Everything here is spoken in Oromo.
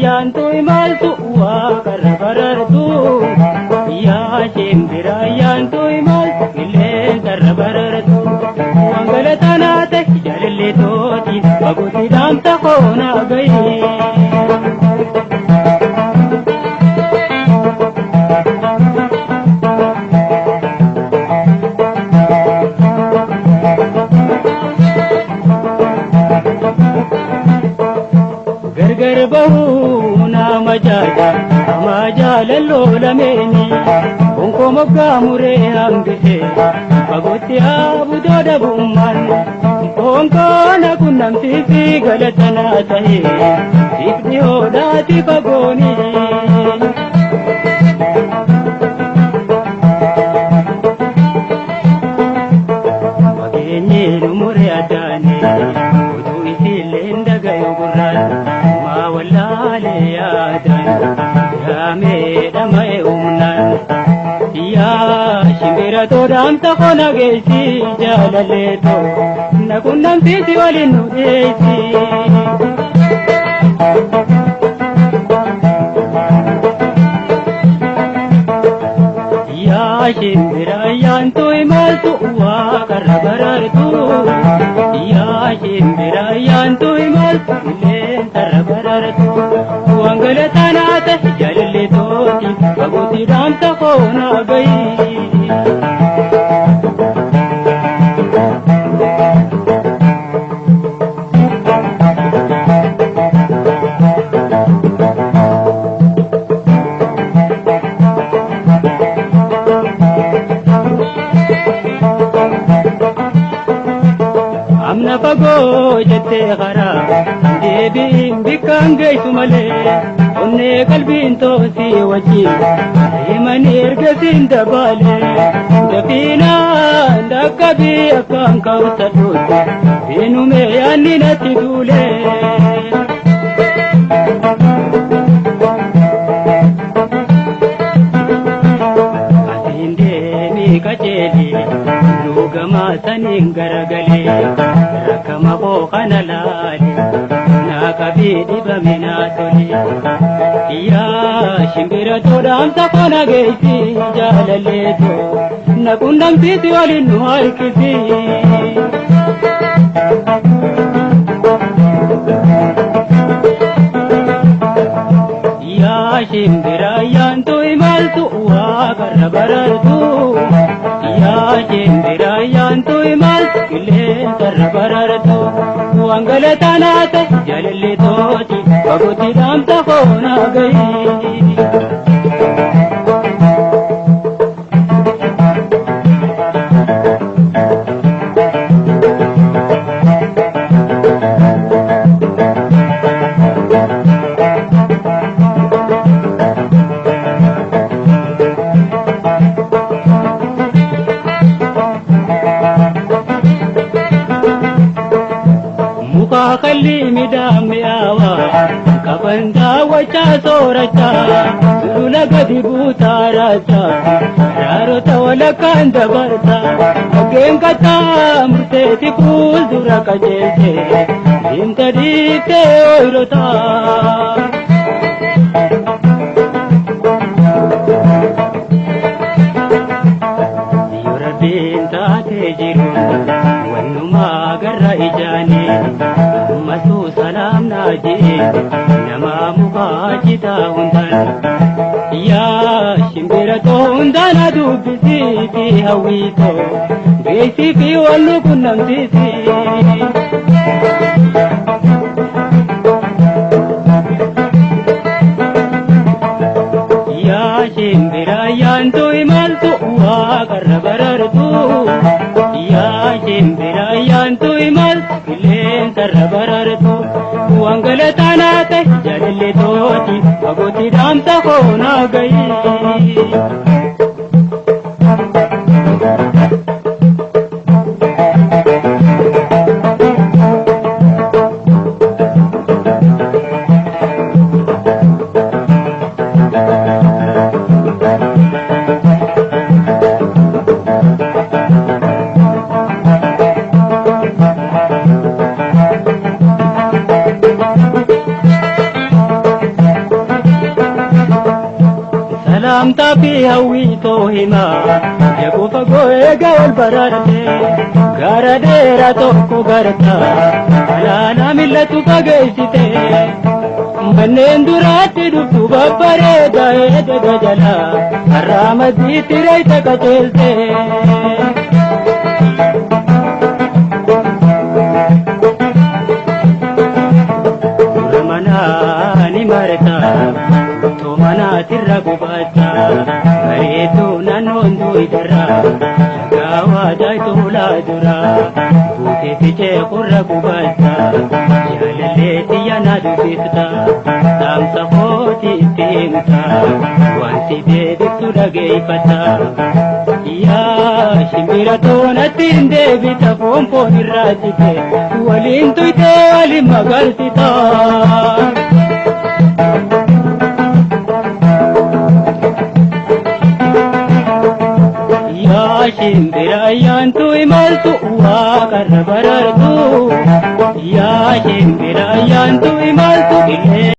Yantu imaltu wa karabarartu ya shimbira yantu imaltu ilen karabarartu wangala tanate jalli toti baguti damta khona gayi gargar bahu majalalo lameni onko mogga mure ambise bagotti abudo da bumman onko na kunnam sisi galatana tahe ifdi hodati pagoni magenye mure adane udu isile ndagayo gurran ma wallale yadan me umnan ya shimbira to dam ta kona geisi jalale to nakunnam sisi walinu geisi ya shimbira yantu imaltu wa karabarartu ya shimbira yantu imaltu ilen karabarartu wangala tanata jalli toti baguti damta khona gayi amna pago jette khara debi bikange sumale onne kalbin to si waji man ergasin dabale dafina ndakabi akan kautadut binu me yani natidule asinde mi kacheli lugama sanin garagale rakama ko kanalali nakabidi baminatoli ya shimbira to damta kona geisi jalale to nakundam sisi walinu harkisi ya shimbira yantu imaltu wa karabarartu ya shimbira yantu imaltu ilen karabarartu wangala tanate jalli toti baguti damta khona gayi kalli midam yawa kabanda wacha sorata lula gadi butarata yaro tawala kanda barta gengata murte tikul dura kajete intadi te oirota yura binta tejiru wannuma garra ijani masu salam naji nama mukajita hundan ya shimbira to hundana dubisi fi hawito geisi fi wallu kunnam sisi ya shimbira yantu imaltu wa karabarartu ya shimbira yantu imaltu ilen karabarartu wangala tanate jalli toti baguti damta khona gayi Rumtaa fi hawwiitoo himaa Eeguu fagoo eega ol baraarte Gaara dheeraa tokko garta Alaanaa millatu fageessite Manneen duraatti dhuftu babbareeda eedega jala Har'aa masiitti reeyta qajeelte Ni marta to mana tirra gubata bareedu naannoon duudarra shagawa daitu laadura buute fiche qurra gubata jaalallee tiyyana dubbifta taamsa kooti ittimta wanti deebiftu dhageeffata yaa shimbira toonatti hin deebita foonfoon irraa jite waliin tuyte waliin magarsita Shimbira ayyaantu imaltu waaqarra barartu yaa shimbira ayyaantu imaltu